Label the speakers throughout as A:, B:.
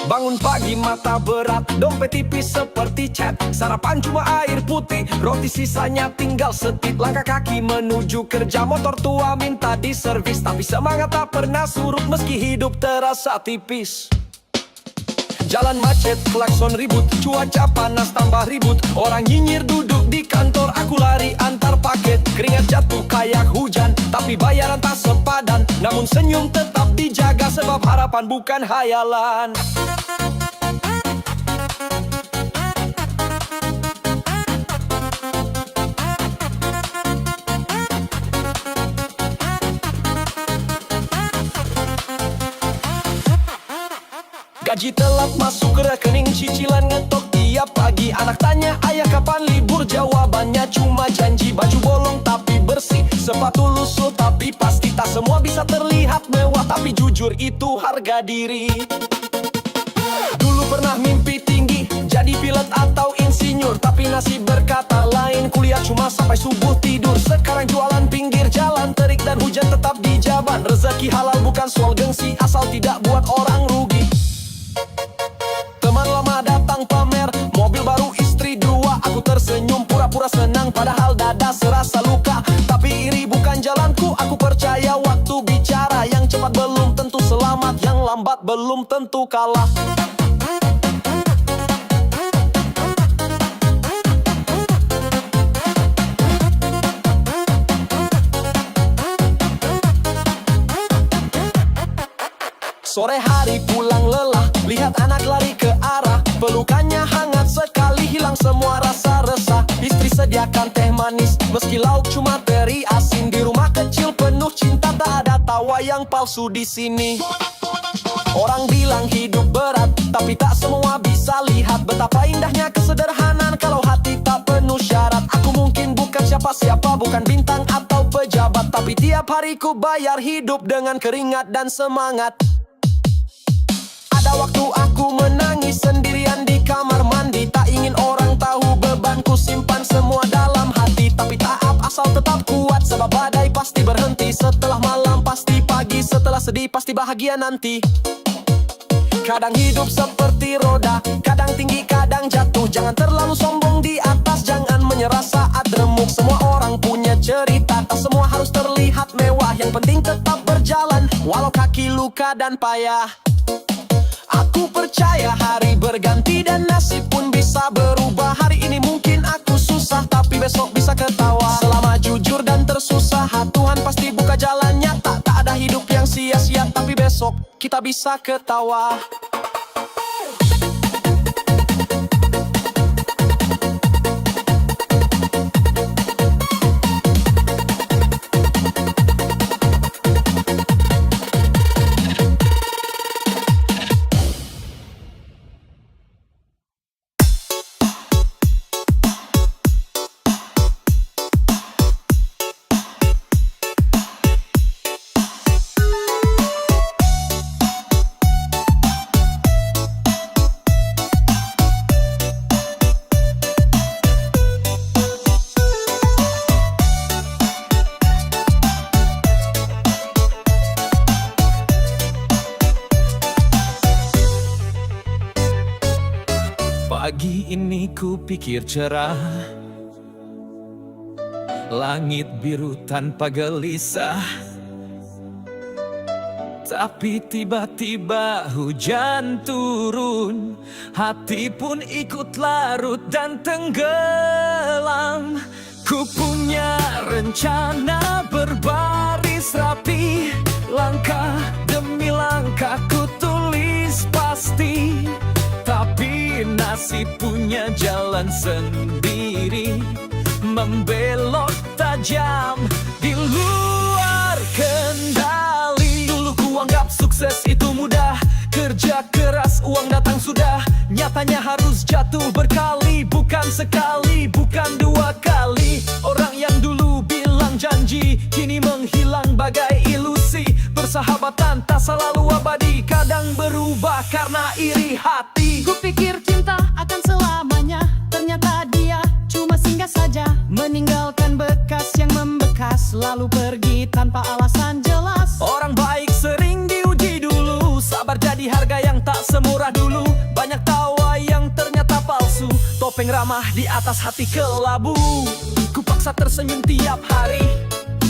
A: Bangun pagi mata berat, dompet tipis seperti cat. Sarapan cuma air putih, roti sisanya tinggal setit. Langkah kaki menuju kerja, motor tua minta diservis. Tapi semangat tak pernah surut meski hidup terasa tipis. Jalan macet, klakson ribut, cuaca panas tambah ribut. Orang nyinyir duduk di kantor, aku lari antar paket. Keringat jatuh kayak hujan, tapi bayaran tak sepadan. Namun senyum tetap dijaga sebab harapan bukan hayalan. Gaji telat masuk ke rekening, cicilan ngetok tiap pagi. Anak tanya ayah kapan libur, jawabannya cuma janji. Baju bolong tapi bersih, sepatu lusuh tapi pasti. Tak semua bisa terlihat mewah, tapi jujur itu harga diri. Dulu pernah mimpi tinggi, jadi pilot atau insinyur. Tapi nasib berkata lain, kuliah cuma sampai subuh tidur. Sekarang jualan pinggir jalan, terik dan hujan tetap di jaban. Rezeki halal bukan soal gengsi, asal tidak buat orang rugi. Teman lama datang pamer, mobil baru istri dua. Aku tersenyum pura-pura senang, padahal dada serasa luka. Tapi iri bukan jalanku, aku percaya waktu bicara. Yang cepat belum tentu selamat, yang lambat belum tentu kalah. Sore hari pulang lelah, lihat anak lari ke arah. Pelukannya hangat sekali, hilang semua rasa resah. Istri sediakan teh manis, meski lauk cuma teri asin. Di rumah kecil penuh cinta, tak ada tawa yang palsu di sini. Orang bilang hidup berat, tapi tak semua bisa lihat betapa indahnya kesederhanaan kalau hati tak penuh syarat. Aku mungkin bukan siapa-siapa, bukan bintang atau pejabat, tapi tiap hari ku bayar hidup dengan keringat dan semangat. Ada waktu aku menangis sendirian di kamar mandi. Tak ingin orang tahu bebanku, simpan semua dalam hati. Tapi taat asal tetap kuat, sebab badai pasti berhenti. Setelah malam pasti pagi, setelah sedih pasti bahagia nanti. Kadang hidup seperti roda, kadang tinggi kadang jatuh. Jangan terlalu sombong di atas, jangan menyerah saat remuk. Semua orang punya cerita, tak semua harus terlihat mewah. Yang penting tetap berjalan, walau kaki luka dan payah. Aku percaya hari berganti dan nasib pun bisa berubah. Hari ini mungkin aku susah, tapi besok bisa ketawa. Selama jujur dan tersusah, Tuhan pasti buka jalannya. Tak ada hidup yang sia-sia, tapi besok kita bisa ketawa.
B: Pagi ini ku pikir cerah, langit biru tanpa gelisah. Tapi tiba-tiba hujan turun, hati pun ikut larut dan tenggelam. Ku punya rencana berbaris rapi, langkah demi langkah ku tulis pasti. Tapi nasib punya jalan sendiri, membelok tajam di luar kendali. Dulu ku anggap sukses itu mudah, kerja keras uang datang sudah. Nyatanya harus jatuh berkali, bukan sekali, bukan dua kali. Orang yang dulu bilang janji, kini menghilang bagai ilusi. Persahabatan tak selalu abadi, kadang berubah karena iri hati.
C: Ku pikir cinta akan selamanya, ternyata dia cuma singgah saja. Meninggalkan bekas yang membekas, lalu pergi tanpa alasan jelas.
B: Orang baik sering diuji dulu, sabar jadi harga yang tak semurah dulu, banyak tawa yang ternyata palsu. Topeng ramah di atas hati kelabu. Ku paksa tersenyum tiap hari,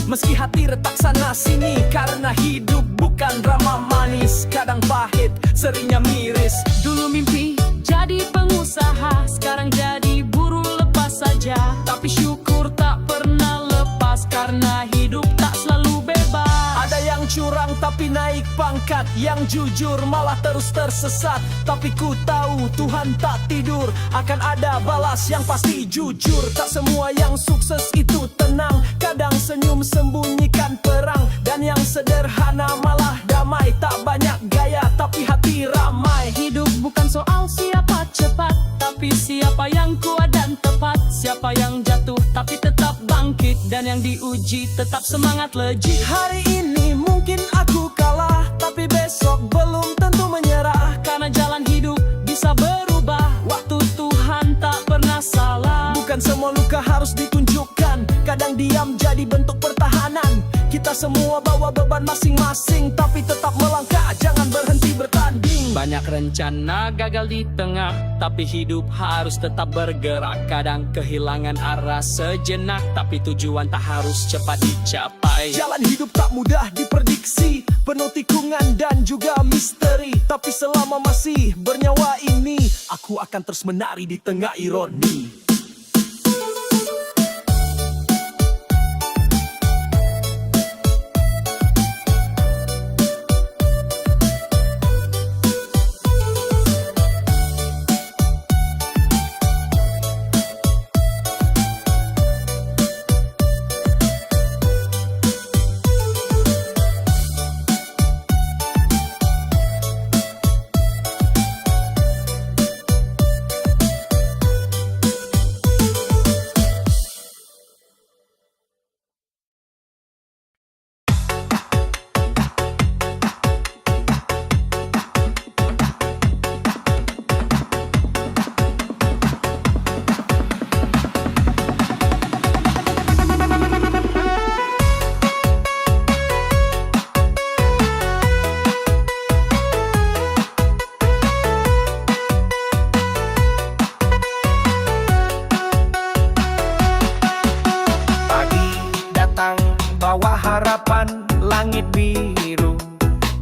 B: meski hati retak sana sini. Karena hidup bukan drama manis, kadang pahit, seringnya miris.
C: Dulu mimpi jadi pengusaha, sekarang jadi buruh lepas saja. Tapi syukur tak pernah lepas, karena hidup tak selalu bebas.
B: Ada yang curang tapi naik pangkat, yang jujur malah terus tersesat. Tapi ku tahu Tuhan tak tidur, akan ada balas yang pasti jujur. Tak semua yang sukses itu tenang, kadang senyum sembunyikan perang. Dan yang sederhana malah damai, tak banyak gaya tapi hati ramai.
C: Hidup bukan soal siapa cepat, tapi siapa yang kuat dan tepat. Siapa yang jatuh tapi tetap bangkit, dan yang diuji tetap semangat legit.
B: Hari ini mungkin aku kalah, tapi besok belum tentu menyerah.
C: Karena jalan hidup bisa berubah, waktu Tuhan tak pernah salah.
B: Bukan semua luka harus ditunjukkan, kadang diam jadi bentuk pertahanan. Kita semua bawa beban masing-masing, tapi tetap melangkah, jangan berhenti bertanding.
C: Banyak rencana gagal di tengah, tapi hidup harus tetap bergerak. Kadang kehilangan arah sejenak, tapi tujuan tak harus cepat dicapai.
B: Jalan hidup tak mudah diprediksi, penuh tikungan dan juga misteri. Tapi selama masih bernyawa ini, aku akan terus menari di tengah ironi. Bawa harapan, langit biru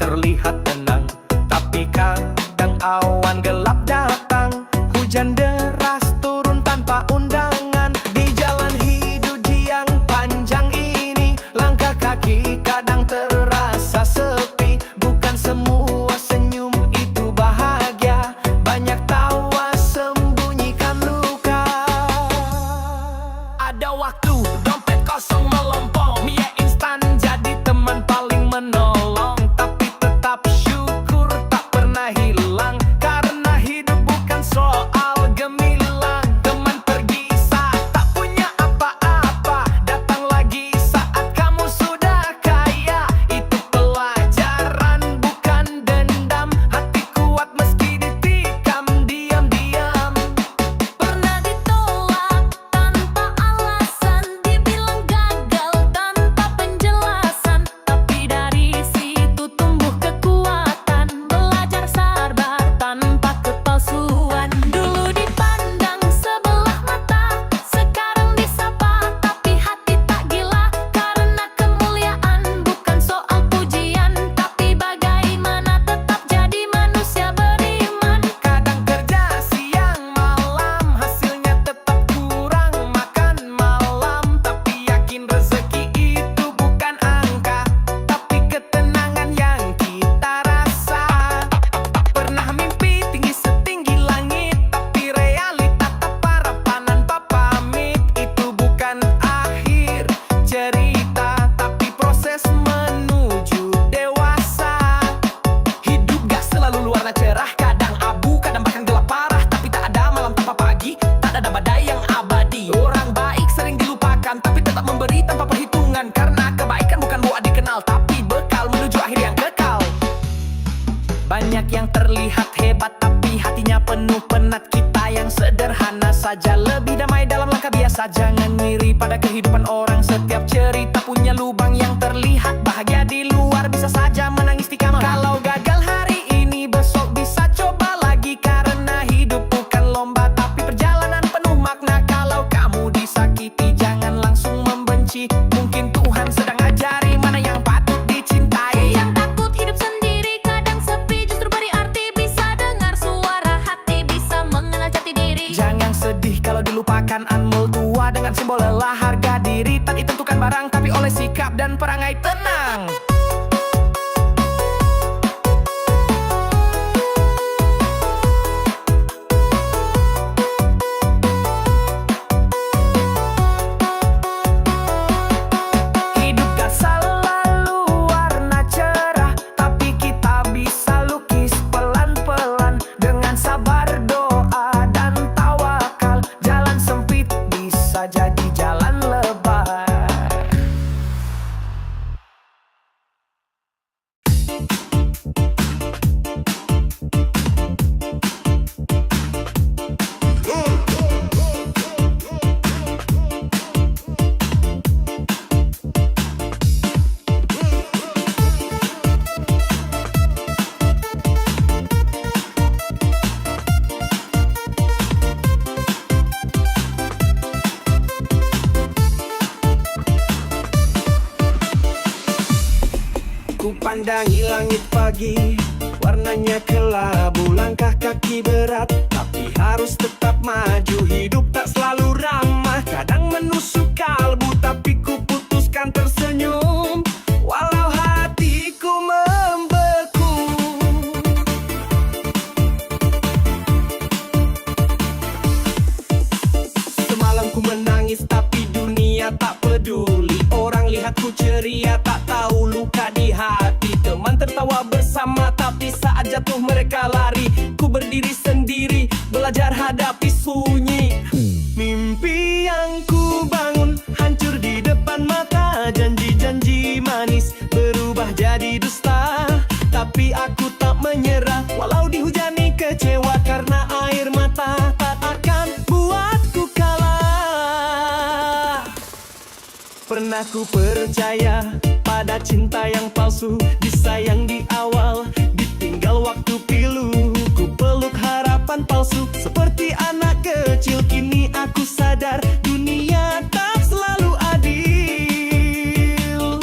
B: terlihat tenang, tapi kadang awan gelap datang. Hujan deras turun tanpa undangan. Di jalan hidup yang panjang ini, langkah kaki kadang terasa sepi. Bukan semua senyum itu bahagia, banyak tawa sembunyikan luka. Ada waktu dompet kosong melompong, mie instan jadi teman paling menolong. Tapi tetap syukur tak pernah hilang, karena hidup bukan soal gemilang. Teman pergi saat tak punya apa-apa, datang lagi saat kamu sudah kaya. Itu pelajaran bukan dendam, hati kuat meski ditikam diam-diam.
D: Pernah ditolak tanpa alasan, dibilang gagal tanpa penjelasan. Tapi dari situ tumbuh kekuatan, belajar sabar tanpa kepalsuan. Dulu dipandang sebelah mata, sekarang disapa, tapi hati tak gila. Karena kemuliaan bukan soal pujian, tapi bagaimana tetap jadi manusia beriman.
B: Kadang kerja siang malam, hasilnya tetap kurang makan malam. Tapi yakin rezeki itu bukan angka, tapi ketenangan yang kita rasa. Pernah mimpi tinggi setinggi langit, tapi realita tak parah tanpa pamit. Itu bukan akhir cerita, tapi proses menuju dewasa. Hidup gak selalu luarnya cerah, kadang abu, kadang bahkan gelap parah. Tapi tak ada malam tanpa pagi, tak ada badai yang abadi. Orang baik sering dilupakan, tapi tetap memberi tanpa perhitungan. Karena kebaikan bukan buat dikenal, tapi bekal menuju akhir yang kekal. Banyak yang terlihat hebat, tapi hatinya penuh penat. Kita yang sederhana saja, lebih damai dalam langkah biasa. Jangan ngiri pada kehidupan orang, setiap cerita punya lubang yang terlihat. Bahagia di luar bisa saja menangis di kamar. Kalau gagal hari ini, besok bisa coba simbol lelah. Harga diri tak ditentukan barang, tapi oleh sikap dan perangai tenang. Hidup gak selalu warna cerah, tapi kita bisa lukis pelan-pelan. Dengan sabar, doa, dan tawakal, jalan sempit bisa jadi jalan lebar.
A: Ku pandangi langit pagi, warnanya kelabu, langkah kaki berat, tapi harus tetap maju. Hidup tak selalu ramah, kadang menusuk kalbu, tapi ku putuskan tersenyum, walau hatiku membeku. Semalam ku menangis, tapi dunia tak peduli. Orang lihat ku ceria, tak tahu luka di hati. Teman tertawa bersama, tapi saat jatuh mereka lari. Ku berdiri sendiri, belajar hadapi sunyi. Mimpi yang ku bangun hancur di depan mata. Janji-janji manis berubah jadi dusta. Tapi aku tak menyerah, walau dihujani kecewa. Karena air mata tak akan buatku kalah. Pernah ku percaya pada cinta yang palsu, disayang di awal, ditinggal waktu pilu. Ku peluk harapan palsu, seperti anak kecil. Kini aku sadar dunia tak selalu adil.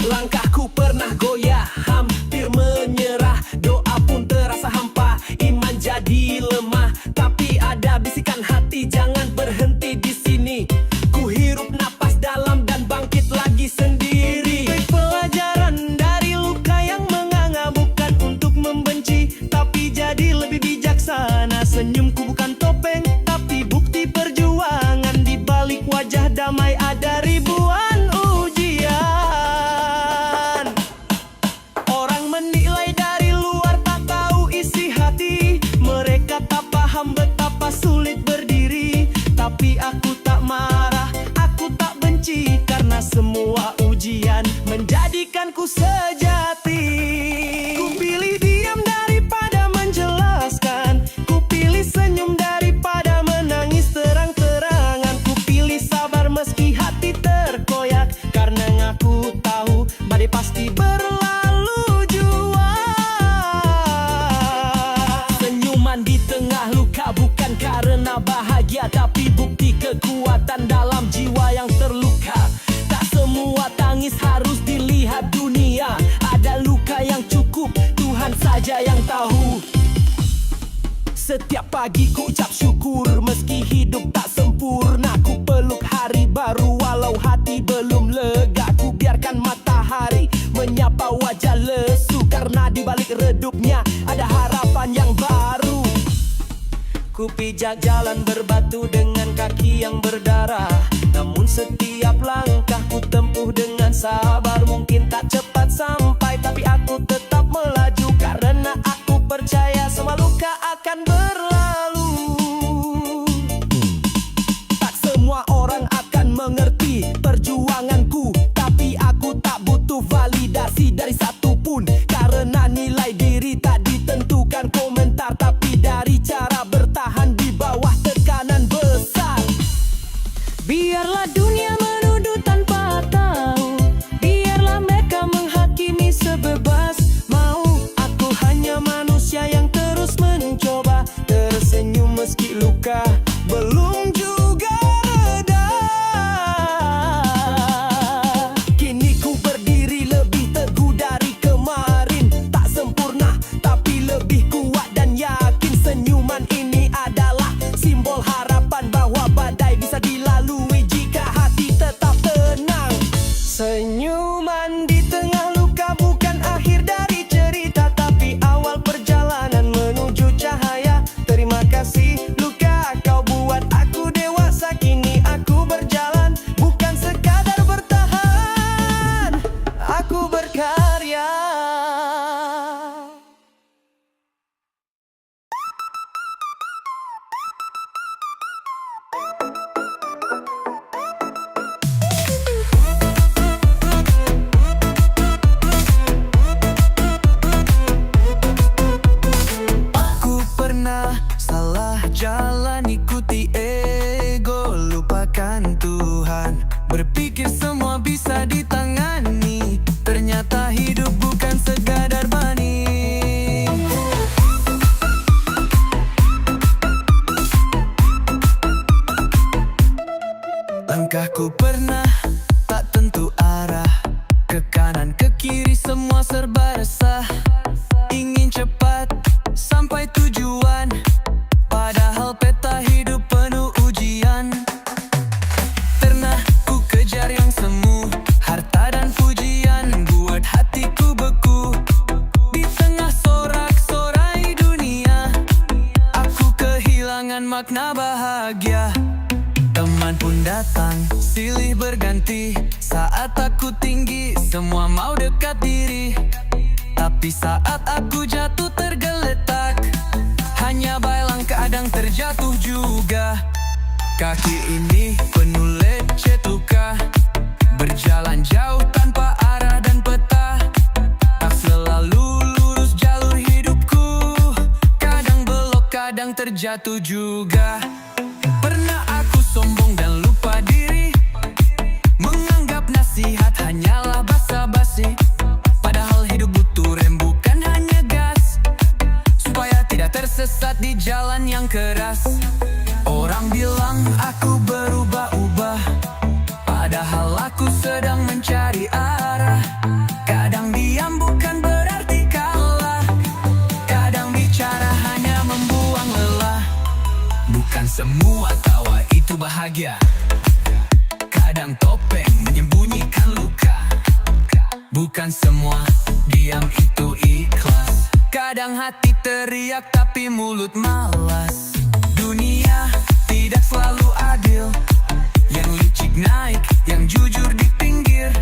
A: Langkahku pernah goyah, hampir menyerah. Doa pun terasa hampa, iman jadi lemah. Tapi ada bisikan hati, jangan berhenti di sini. Ku hirup napas dalam dan bangkit lagi sendiri. Pelajaran dari luka yang menganga, bukan untuk membenci, tapi jadi lebih bijaksana. Senyumku bukan topeng, tapi bukti perjuangan. Di balik wajah damai ada ribuan ujian. Orang menilai dari luar, tak tahu isi hati. Mereka tak paham betapa sulit berdiri. Tapi aku tak marah, aku tak benci, karena semua ujian menjadikanku sejati. Ku pilih diam daripada menjelaskan, ku pilih senyum daripada menangis terang-terangan. Ku pilih sabar meski hati terkoyak, karena aku tahu badai pasti berlalu jua. Senyuman di tengah luka bukan karena bahagia, tapi bukti kekuatan dalam jiwa yang terluka. Tak semua tangis harus dilihat dunia. Ada luka yang cukup, Tuhan saja yang tahu. Setiap pagi ku ucap syukur, meski hidup tak sempurna. Ku peluk hari baru, walau hati belum lega. Ku biarkan matahari menyapa wajah lesu, karena di balik redupnya ada harapan yang baru. Ku pijak jalan berbatu dengan kaki yang berdarah, namun setiap langkah ku tempuh dengan sabar. Mungkin tak cepat sampai, tapi aku tetap melaju, karena aku percaya semua luka akan berlalu. Tak semua orang akan mengerti perjuanganku, tapi aku tak butuh validasi dari satupun, karena nilai diri tak ditentukan komentar, tapi dari cara bertahan di bawah tekanan besar.
C: Biarlah dunia menuduh tanpa tahu, biarlah mereka menghakimi sebebas
B: Aku pernah tak tentu arah, ke kanan ke kiri semua serba resah. Ingin cepat sampai tujuan, padahal peta hidup penuh ujian. Pernah ku kejar yang semu, harta dan pujian buat hatiku beku. Di tengah sorak-sorai dunia, aku kehilangan makna bahagia. Teman pun datang, silih berganti. Saat aku tinggi, semua mau dekat diri. Tapi saat aku jatuh tergeletak, hanya balang kadang terjatuh juga. Kaki ini penuh lecet luka, berjalan jauh tanpa arah dan peta. Tak selalu lurus jalur hidupku, kadang belok, kadang terjatuh juga. Pernah aku sombong dan lupa diri, menganggap nasihat hanyalah basa-basi. Padahal hidup butuh rem bukan hanya gas, supaya tidak tersesat di jalan yang keras. Orang bilang aku berubah-ubah, padahal aku sedang mencari arah. Kadang diam bukan berarti kalah, kadang bicara hanya membuang lelah. Bukan semua tawa itu bahagia, kadang topeng menyembunyikan luka. Bukan semua diam itu ikhlas, kadang hati teriak tapi mulut malas. Dunia tidak selalu adil, yang licik naik, yang jujur di pinggir.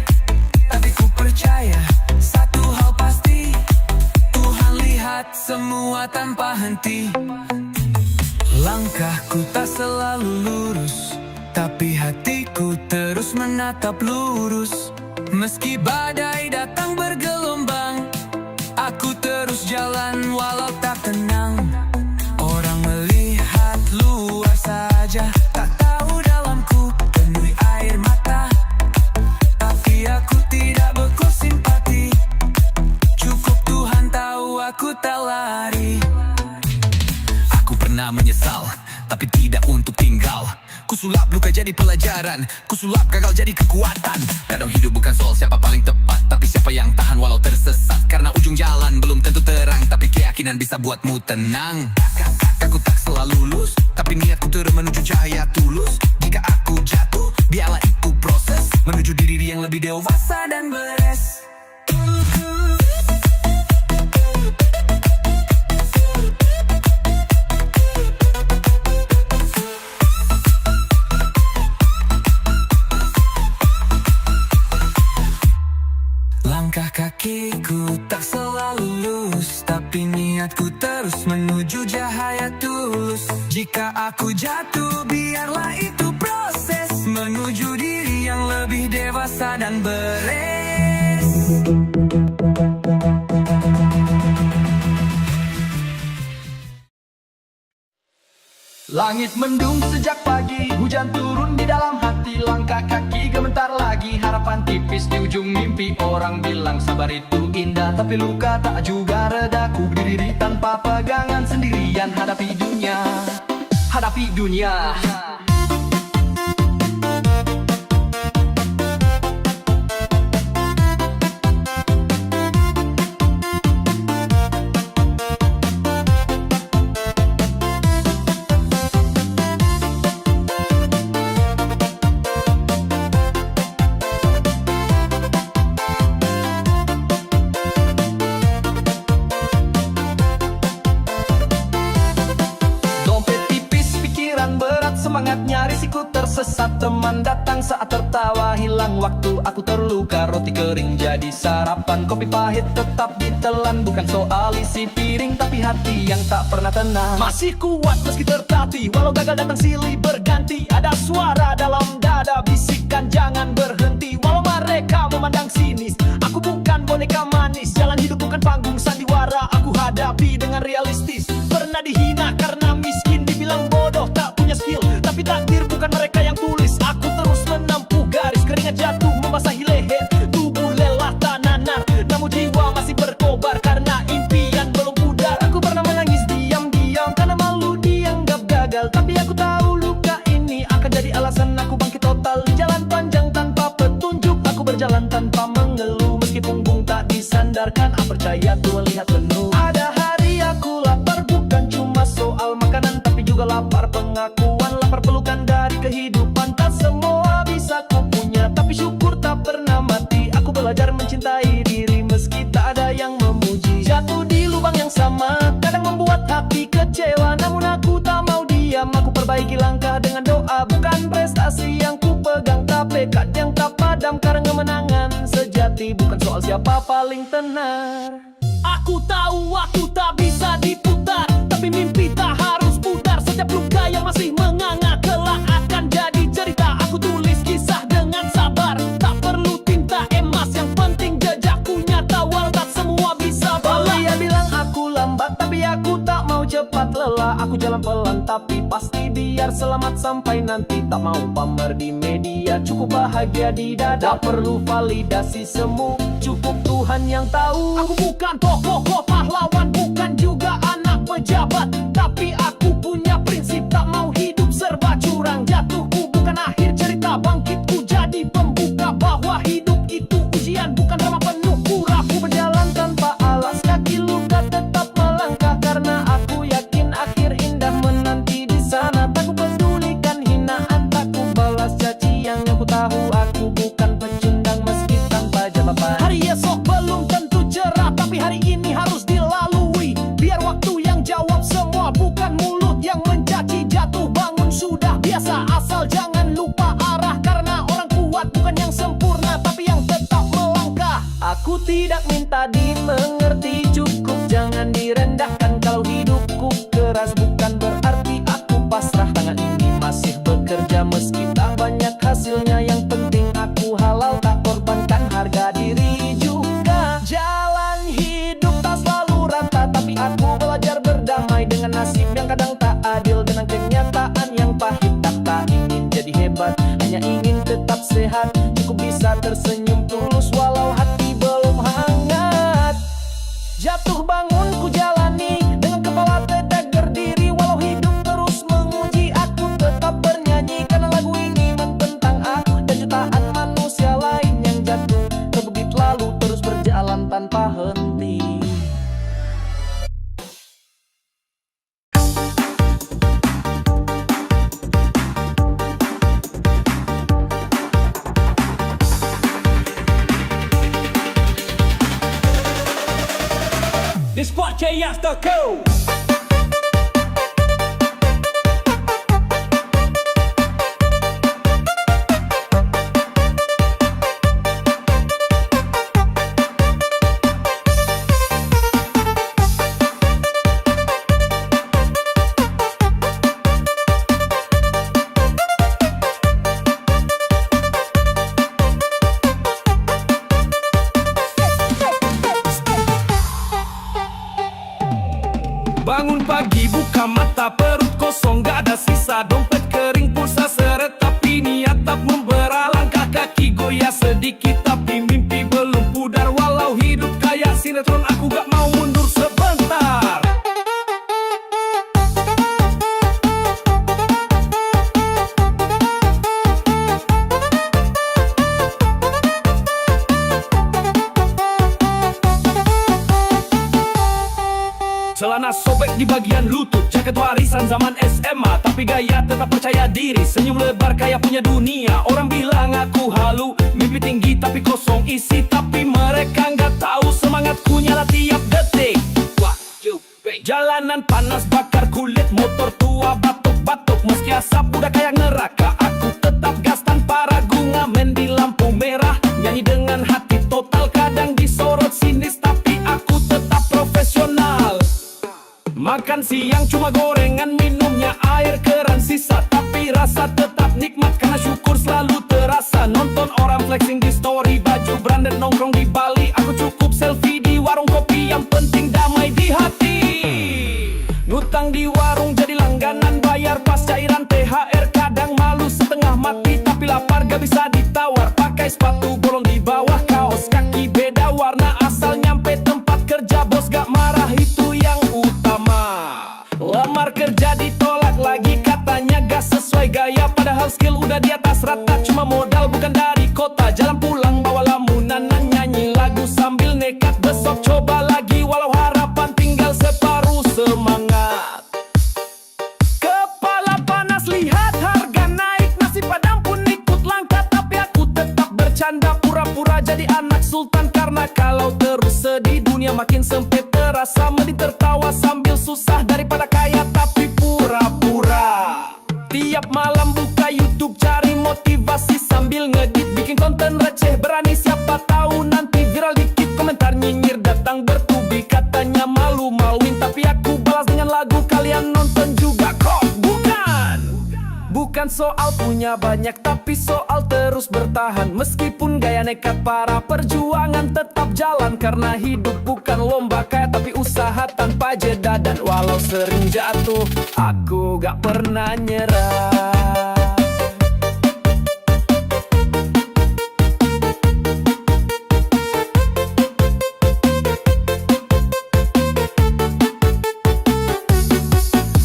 B: Tapi ku percaya satu hal pasti, Tuhan lihat semua tanpa henti. Langkahku tak selalu lurus, tapi hatiku terus menatap lurus. Meski badai datang bergelombang, aku terus jalan walau tak tenang. Orang melihat luar saja, tak tahu dalamku penuh air mata. Tapi aku tidak beku simpati, cukup Tuhan tahu aku tak lari. Aku pernah menyesal, tapi tidak untuk tinggal. Kusulap luka jadi pelajaran, kusulap gagal jadi kekuatan. Kadang hidup bukan soal siapa paling tepat, tapi siapa yang tahan walau tersesat. Karena ujung jalan belum tentu terang, tapi keyakinan bisa buatmu tenang. Aku tak selalu lulus, tapi niatku terus menuju cahaya tulus. Jika aku jatuh, biarlah itu proses menuju diri yang lebih dewasa dan beres. Langkah kakiku tak selalu lurus, tapi niatku terus menuju cahaya tulus. Jika aku jatuh, biarlah itu proses menuju diri yang lebih dewasa dan beres.
A: Langit mendung sejak pagi, hujan turun di dalam hati. Langkah kaki gemetar lagi, harapan tipis di ujung mimpi. Orang bilang sabar itu indah, tapi luka tak juga reda. Ku berdiri tanpa pegangan, sendirian hadapi dunia. Hadapi dunia. Semangat nyaris ikut tersesat, teman datang saat tertawa. Hilang waktu aku terluka, roti kering jadi sarapan. Kopi pahit tetap ditelan, bukan soal isi piring, tapi hati yang tak pernah tenang. Masih kuat meski tertatih, walau gagal datang silih berganti. Ada suara dalam dada bisikan jangan berhenti. Walau mereka memandang sinis, aku bukan boneka manis. Jalan hidup bukan panggung sandiwara, aku hadapi dengan realistis. Pernah dihina karena miskin, dibilang bodoh tak punya skill, tapi takdir bukan mereka yang tulis. Aku terus menempuh garis, keringat jatuh membasahi leher. Tubuh lelah tak nanar, namun jiwa masih berkobar karena impian belum pudar. Aku pernah menangis diam-diam karena malu dianggap gagal, tapi aku tahu luka ini akan jadi alasan aku bangkit total di jalan terlihat penuh. Ada hari aku lapar, bukan cuma soal makanan, tapi juga lapar pengakuan, lapar pelukan dari kehidupan. Tak semua bisa ku punya, tapi syukur tak pernah mati. Aku belajar mencintai diri meski tak ada yang memuji. Jatuh di lubang yang sama, kadang membuat hati kecewa, namun aku tak mau diam. Aku perbaiki langkah dengan doa, bukan prestasi yang ku pegang, tapi tekad yang tak padam. Karena kemenangan sejati bukan soal siapa paling tenar.
C: Aku tahu waktu tak bisa diputar, tapi mimpi tak harus pudar. Setiap luka yang masih menganga kelak akan jadi cerita. Aku tulis kisah dengan sabar, tak perlu tinta emas, yang penting jejakku nyata. Walau tak semua bisa balas.
A: Dia bilang aku lambat, tapi aku tak mau cepat lelah. Aku jalan pelan tapi pasti biar selamat sampai nanti. Tak mau pamer di media, cukup bahagia di dada. Tak perlu validasi semu, cukup Tuhan yang tahu.
C: Aku bukan tokoh pahlawan, bukan juga anak pejabat, tapi aku punya prinsip, tak mau hidup serba curang. Jatuhku bukan akhir cerita, bangkitku jadi pembuka. Bahwa hidup itu ujian, bukan drama penuh pura.
A: Aku berjalan tanpa alas, kaki luka tetap melangkah, karena aku yakin akhir indah menanti di sana. Tak ku pedulikan hinaan, tak ku balas caci yang aku tahu. Aku bukan pecundang meski tanpa jabatan.
C: Hari esok belum tentu cerah, tapi hari ini harus dilalui. Biar waktu yang jawab semua, bukan mulut yang mencaci. Jatuh bangun sudah biasa, asal jangan lupa arah. Karena orang kuat bukan yang sempurna, tapi yang tetap melangkah.
A: Aku tidak minta dimengerti, cukup jangan direndahkan. Kalau hidupku keras bukan berarti aku pasrah. Tangan ini masih bekerja meski tak banyak hasilnya. Yang penting aku halal, tak korbankan harga diri juga. Jalan hidup tak selalu rata, tapi aku belajar berdamai dengan nasib yang kadang tak adil. Dengan kenyataan yang pahit, tak ingin jadi hebat, hanya ingin tetap sehat. Cukup bisa tersenyum tulus walau hati belum hangat. Jatuh bangun ku jalani, dengan kepala tegak berdiri. Walau hidup terus menguji, aku tetap bernyanyi. Karena lagu ini mententang aku dan jutaan manusia lain yang jatuh ke bukit lalu terus berjalan tanpa henti.
C: This podcast the go.
A: Bangun pagi buka mata, perut kosong gak ada sisa. Dompet kering pulsa seret, tapi niat tak membelah. Langkah kaki goyah sedikit, tapi mimpi belum pudar. Walau hidup kayak sinetron, aku gak mau mundur sebentar. Celana sobek di bagian lutut, jaket warisan zaman SMA, tapi gaya tetap percaya diri. Senyum lebar kayak punya dunia. Orang bilang aku halu, mimpi tinggi tapi kosong isi. Tapi mereka nggak tahu semangatku nyala tiap detik. Jalanan panas bakar kulit, motor tua batuk-batuk. Meski asap udah kayak neraka, aku tetap gas tanpa ragu. Ngamen di lampu merah, nyanyi dengan hati total. Kadang disorot sinis, tapi aku tetap profesional. Makan siang cuma gorengan, minumnya air keran sisa. Tapi rasa tetap nikmat karena syukur selalu terasa. Nonton orang flexing di story, baju branded nongkrong di Bali. Aku cukup selfie di warung kopi, yang penting damai di hati. Ngutang di warung jadi langganan, bayar pas cairan THR. Kadang malu setengah mati, tapi lapar gak bisa ditawar. Pakai sepatu bolong di bawah, kaos kaki beda warna. Asal nyampe tempat kerja bos gak marah, itu yang utama. Lamar kerja ditolak lagi, katanya gak sesuai gaya. Padahal skill udah di atas rata, cuma modal bukan dari kota. Jalan pulang bawa lamunan, nyanyi lagu sambil nekat. Besok coba lagi walau harap dunia makin sempit, terasa mending tertawa sambil susah daripada kaya tapi pura-pura. Tiap malam buka YouTube cari motivasi sambil ngedit, bikin konten receh berani, siapa tahu nanti viral dikit. Komentar nyinyir datang bertubi, katanya malu-maluin, tapi aku balas dengan lagu, kalian nonton juga kok. Bukan soal punya banyak, tapi soal terus bertahan. Meskipun gaya nekat para perjuangan tetap jalan, karena hidup bukan lomba kaya tapi usaha tanpa jeda. Dan walau sering jatuh, aku gak pernah nyerah.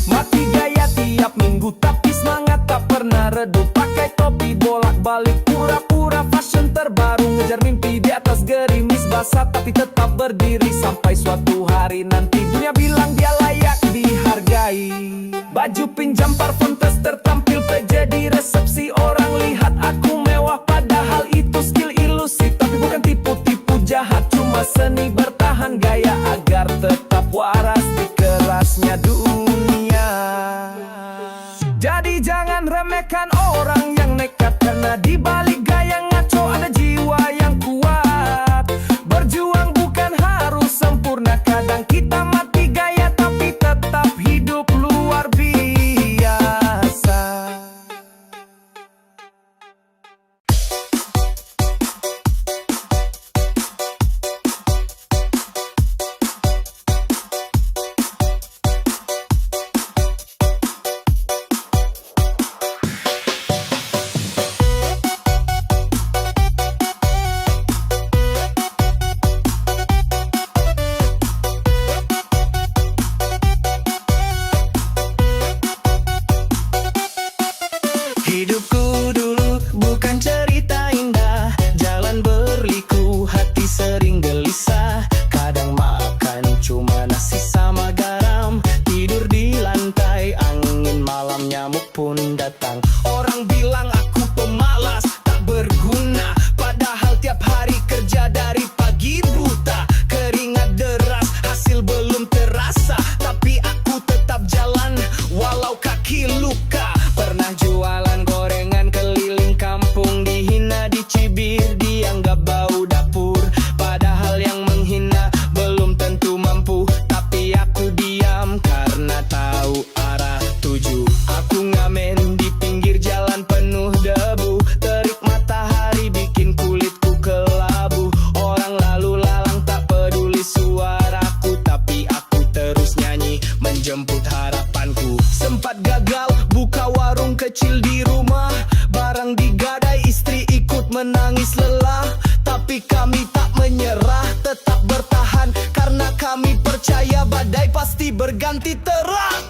A: Mati gaya tiap minggu tapi semangat tak pernah redup. Pakai topi bolak-balik pura-pura fashion terbaru, ngejar mimpi di atas gerimis basah tapi tetap berdiri. Sampai suatu hari nanti dunia bilang dia layak dihargai. Baju pinjam parfum tes tertampil PJ di resepsi, orang lihat aku mewah padahal itu skill ilusi. Tapi bukan tipu-tipu jahat, cuma seni bertahan gaya agar tetap waras di kerasnya dunia. Jadi jangan remehkan orang yang nekat, karena di balik gaya ngaco ada jiwa yang kuat. Berjuang bukan harus sempurna, kadang kita mati gaya tapi tetap hidup luar biasa.
B: Hidupku dulu bukan cerita indah, jalan berliku, hati sering gelisah. Kadang makan cuma nasi sama garam, tidur di lantai, angin malam nyamuk pun datang. Orang bilang aku pemalas, tak berguna, padahal tiap hari kerja dari pagi buta. Keringat deras, hasil belum terasa, tapi aku tetap jalan walau kaki luka. Pernah jualan gorengan keliling kampung, dihina, dicibir, dianggap bau dapur. Padahal yang menghina belum tentu mampu, tapi aku diam karena tahu arah tuju. Aku ngamen di pinggir jalan penuh debu, terik matahari bikin kulitku kelabu. Orang lalu lalang tak peduli suaraku, tapi aku terus nyanyi menjemput harapanku. Sempat gagal buka warung kecil di rumah, barang digadai, istri ikut menangis lelah. Tapi kami tak menyerah, tetap bertahan, karena kami percaya badai pasti berganti terang.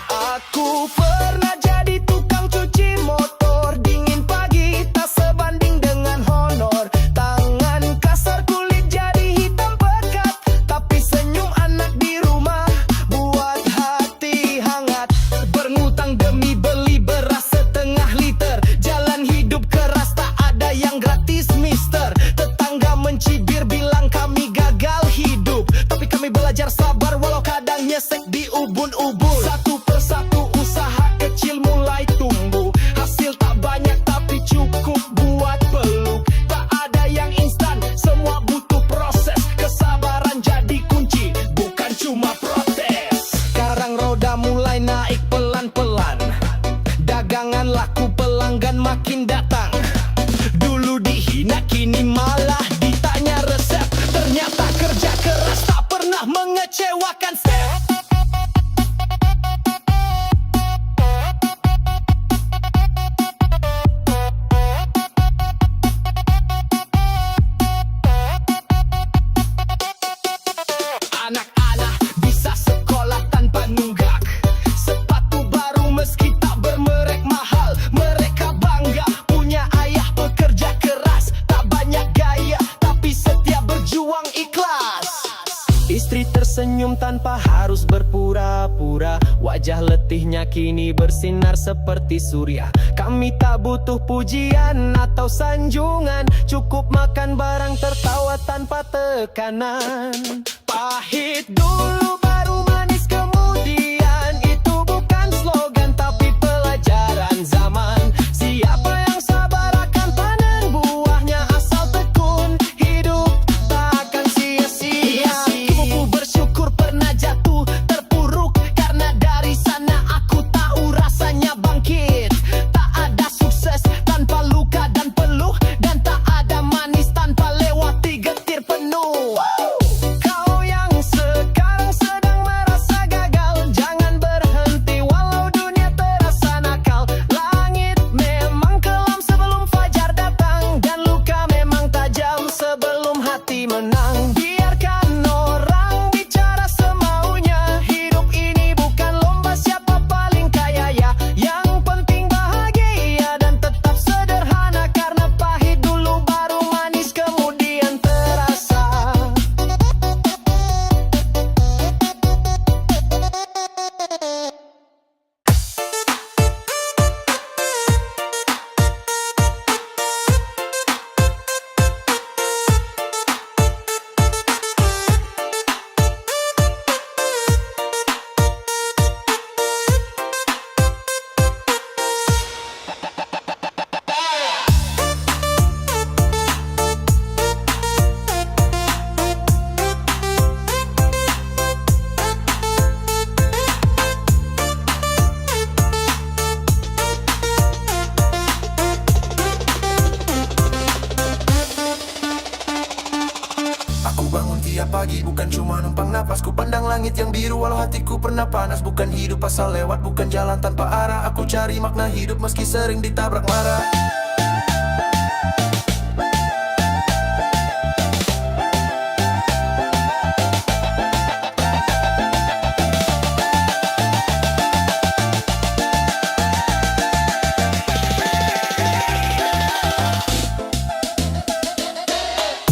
B: Aku pernah jadi tukang cuci motor, dingin pagi tak sebanding dengan honor. Tangan kasar, kulit jadi hitam pekat, tapi senyum anak di rumah buat hati hangat. Berngutang demi beli beras setengah liter, jalan hidup keras tak ada yang gratis mister. Tetangga mencibir bilang kami gagal hidup, tapi kami belajar sabar walau kadang nyesek di ubun-ubun. Satu persatu usaha kecil mulai tumbuh, hasil tak banyak tapi cukup buat peluk. Tak ada yang instan, semua butuh proses, kesabaran jadi kunci, bukan cuma protes. Sekarang roda mulai naik pelan-pelan, dagangan laku, pelanggan makin datang. Dulu dihina, kini malah ditanya resep, ternyata kerja keras tak pernah mengecewakan chef. Anak-anak bisa sekolah tanpa nunggak, sepatu baru meski tak bermerek mahal. Mereka bangga punya ayah pekerja keras, tak banyak gaya tapi setia berjuang ikhlas. Istri tersenyum tersenyum tanpa harus berpura-pura. Wajah letihnya kini bersinar seperti surya. Kami tak butuh pujian atau sanjungan, cukup makan barang tertawa tanpa tekanan. Pahit dulu baru manis kemudian, itu bukan slogan tapi pelajaran zaman. Siapa yang sabar akan panen buahnya, asal tekun hidup tak akan sia-sia. Aku bersyukur pernah jatuh terpuruk, karena dari sana aku tahu rasanya bangkit. Tak ada sukses tanpa luka dan peluh, dan tak ada manis tanpa lewati getir penuh. Kau yang sekarang sedang merasa gagal, jangan berhenti walau dunia terasa nakal. Langit memang kelam sebelum fajar datang, dan luka memang tajam sebelum hati menang. Biarkan orang bicara semaunya, hidup ini bukan lomba siapa paling kaya ya. Yang penting bahagia dan tetap sederhana, karena pahit dulu baru manis kemudian terasa.
A: Aku bangun tiap pagi bukan cuma numpang napas, ku pandang langit yang biru walau hatiku pernah panas. Bukan hidup asal lewat, bukan jalan tanpa arah. Aku cari makna hidup meski sering ditabrak marah.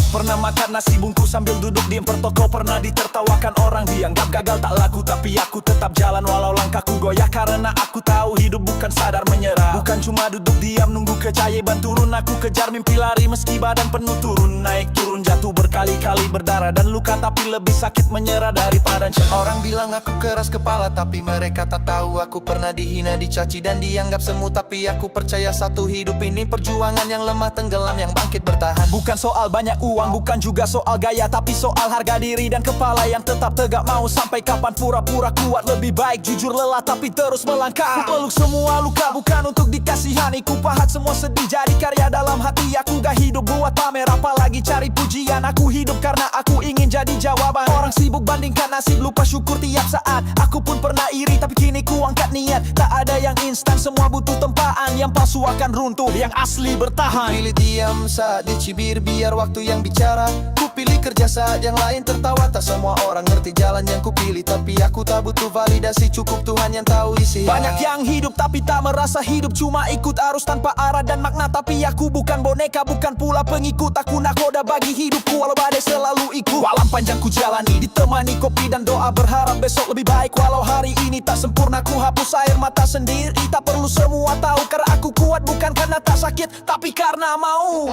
A: Pernah makan nasi bungkus sambil duduk di toko. Pernah ditertawakan orang, dianggap gagal tak laku. Tapi aku tetap jalan walau langkahku goyah, karena aku tahu hidup bukan sadar menyerah. Bukan cuma duduk diam nunggu keajaiban turun. Aku kejar mimpi lari meski badan penuh turun. Naik turun jatuh berkali-kali berdarah dan luka, tapi lebih sakit menyerah daripada nyerah. Orang bilang aku keras kepala, tapi mereka tak tahu aku pernah dihina, dicaci dan dianggap semu. Tapi aku percaya satu, hidup ini perjuangan, yang lemah tenggelam, yang bangkit bertahan. Bukan soal banyak uang, bukan juga soal gaya, tapi soal harga diri dan kepala yang tetap tegak. Mau sampai kapan pura-pura kuat, lebih baik jujur lelah tapi terus melangkah. Ku peluk semua luka bukan untuk dikasihani, ku pahat semua sedih jadi karya dalam hati. Aku gak hidup buat pamer apalagi cari pujian, aku hidup karena aku ingin jadi jawaban. Orang sibuk bandingkan nasib, lupa syukur tiap saat. Aku pun pernah iri tapi kini ku angkat niat. Tak ada yang instan, semua butuh tempaan. Yang palsu akan runtuh, yang asli bertahan. Pilih diam saat dicibir biar waktu yang bicara. Ku pilih kerja saat yang lain tertawa. Tak semua orang ngerti jalan yang ku pilih, tapi aku tak butuh validasi, cukup Tuhan yang tahu isi. Banyak yang hidup tapi tak merasa hidup, cuma ikut arus tanpa arah dan makna. Tapi aku bukan boneka, bukan pula pengikut. Aku nakoda bagi hidupku walau badai selalu ikut. Malam panjang ku jalani ditemani kopi dan doa, berharap besok lebih baik. Walau hari ini tak sempurna, ku hapus air mata sendiri. Tak perlu semua tahu, karena aku kuat bukan karena tak sakit, tapi karena mau.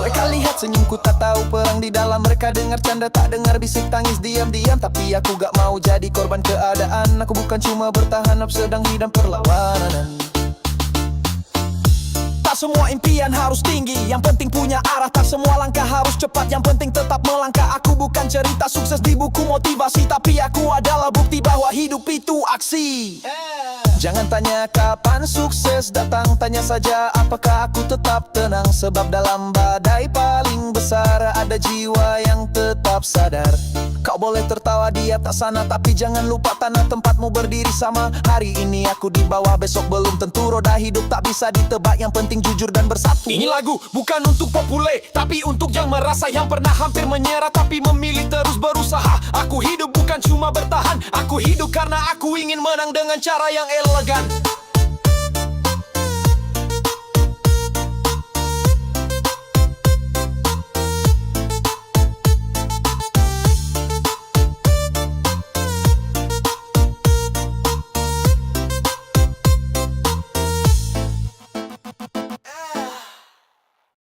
A: Mereka lihat senyumku tak tahu perang di dalam. Mereka dengar canda tak dengar bisik tangis diam-diam. Tapi aku gak mau jadi korban keadaan. Aku bukan cuma bertahan, aku sedang hidup perlawanan. Tak semua impian harus tinggi, yang penting punya arah. Tak semua langkah harus cepat, yang penting tetap melangkah. Aku bukan cerita sukses di buku motivasi, tapi aku adalah bukti bahwa hidup itu aksi. Jangan tanya kapan sukses datang, tanya saja apakah aku tetap tenang. Sebab dalam badai paling besar ada jiwa yang tetap sadar. Kau boleh tertawa di atas sana, tapi jangan lupa tanah tempatmu berdiri sama. Hari ini aku di bawah, besok belum tentu. Roda hidup tak bisa ditebak, yang penting jujur dan bersatu. Ini lagu bukan untuk populer, tapi untuk yang merasa, yang pernah hampir menyerah tapi memilih terus berusaha. Aku hidup bukan cuma bertahan, aku hidup karena aku ingin menang dengan cara yang elegan.